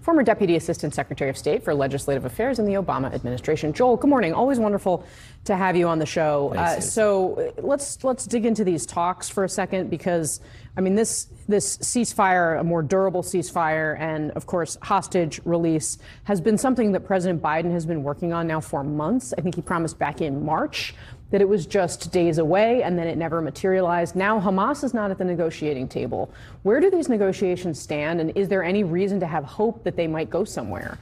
former Deputy Assistant Secretary of State for Legislative Affairs in the Obama administration. Joel, good morning. Always wonderful to have you on the show. So let's dig into these talks for a second, because I mean this ceasefire, a more durable ceasefire, and of course hostage release has been something that President Biden has been working on now for months. I think he promised back in March that it was just days away, and then it never materialized. Now Hamas is not at the negotiating table. Where do these negotiations stand, and is there any reason to have hope that they might go somewhere?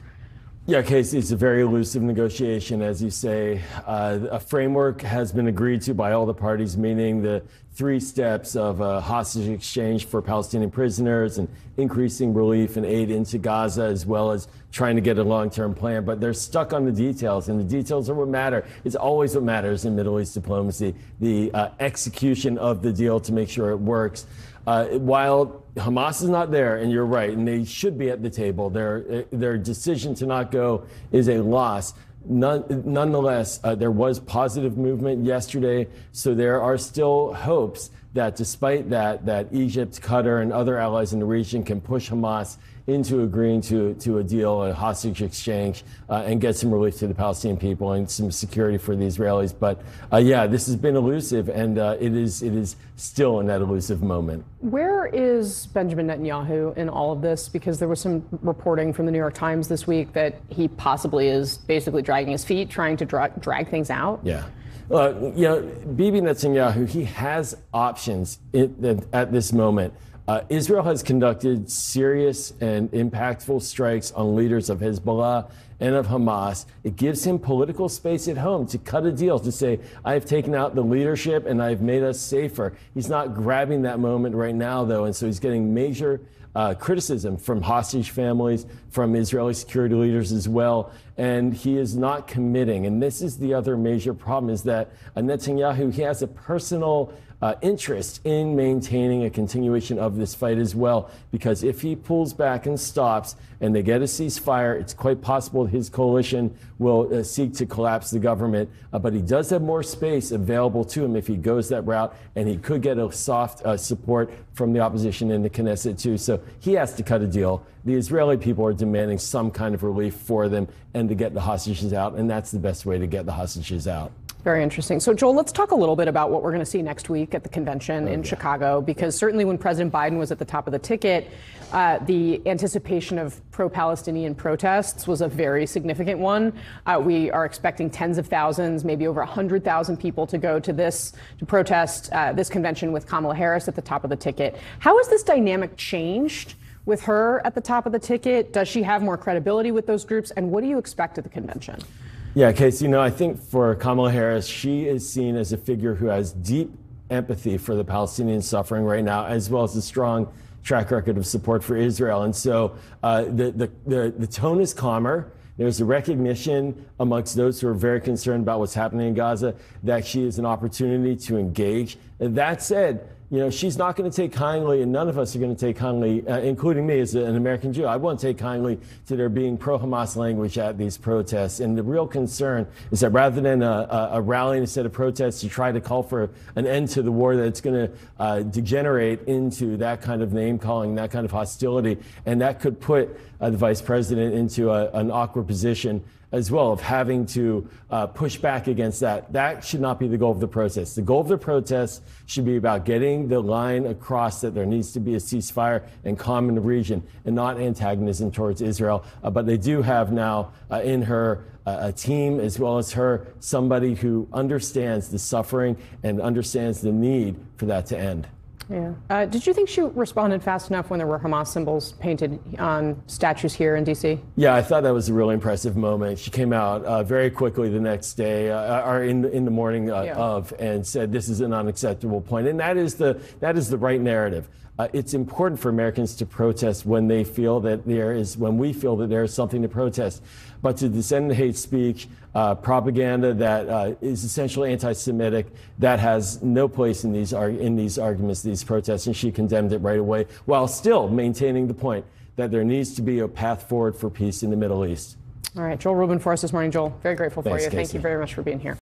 Yeah, Kasie, it's a very elusive negotiation, as you say. A framework has been agreed to by all the parties, meaning the 3 steps of a hostage exchange for Palestinian prisoners and increasing relief and aid into Gaza, as well as trying to get a long-term plan. But they're stuck on the details, and the details are what matter. It's always what matters in Middle East diplomacy, the execution of the deal to make sure it works. While Hamas is not there, and you're right, and they should be at the table, their decision to not go is a loss. Nonetheless, there was positive movement yesterday, so there are still hopes that despite that Egypt, Qatar, and other allies in the region can push Hamas into agreeing to a deal, a hostage exchange, and get some relief to the Palestinian people and some security for the Israelis. But yeah, this has been elusive, and it is still in that elusive moment. Where is Benjamin Netanyahu in all of this? Because there was some reporting from the New York Times this week that he possibly is basically dragging his feet, trying to drag things out. Yeah. Bibi Netanyahu, he has options at this moment. Israel has conducted serious and impactful strikes on leaders of Hezbollah and of Hamas. It gives him political space at home to cut a deal, to say, I've taken out the leadership and I've made us safer. He's not grabbing that moment right now, though, and so he's getting major criticism from hostage families, from Israeli security leaders as well, and he is not committing. And this is the other major problem, is that Netanyahu, he has a personal interest in maintaining a continuation of this fight as well, because if he pulls back and stops and they get a ceasefire, it's quite possible his coalition will seek to collapse the government. But he does have more space available to him if he goes that route, and he could get a soft support from the opposition in the Knesset too. So he has to cut a deal. The Israeli people are demanding some kind of relief for them and to get the hostages out, and that's the best way to get the hostages out. Very interesting. So, Joel, let's talk a little bit about what we're going to see next week at the convention in Chicago, because certainly when President Biden was at the top of the ticket, the anticipation of pro-Palestinian protests was a very significant one. We are expecting tens of thousands, maybe over 100,000 people to go to protest this convention with Kamala Harris at the top of the ticket. How has this dynamic changed with her at the top of the ticket? Does she have more credibility with those groups? And what do you expect at the convention? Yeah, Kasie, I think for Kamala Harris, she is seen as a figure who has deep empathy for the Palestinian suffering right now, as well as a strong track record of support for Israel. And so the tone is calmer. There's a recognition amongst those who are very concerned about what's happening in Gaza that she is an opportunity to engage. And that said, she's not going to take kindly, and none of us are going to take kindly, including me as an American Jew. I won't take kindly to there being pro-Hamas language at these protests. And the real concern is that rather than a rally instead of protests to try to call for an end to the war, that it's going to degenerate into that kind of name-calling, that kind of hostility. And that could put the vice president into an awkward position as well, of having to push back against that. That should not be the goal of the protest. The goal of the protest should be about getting the line across that there needs to be a ceasefire and calm in the region, and not antagonism towards Israel. But they do have now in her a team, as well as her, somebody who understands the suffering and understands the need for that to end. Yeah. Did you think she responded fast enough when there were Hamas symbols painted on statues here in D.C.? Yeah, I thought that was a really impressive moment. She came out very quickly the next day, or in the morning of, and said this is an unacceptable point. And that is the right narrative. It's important for Americans to protest when we feel that there is something to protest. But to descend into hate speech, propaganda that is essentially anti-Semitic, that has no place in these arguments, these protests, and she condemned it right away, while still maintaining the point that there needs to be a path forward for peace in the Middle East. All right, Joel Rubin for us this morning. Joel, very grateful for you. Thanks, Thank you very much for being here.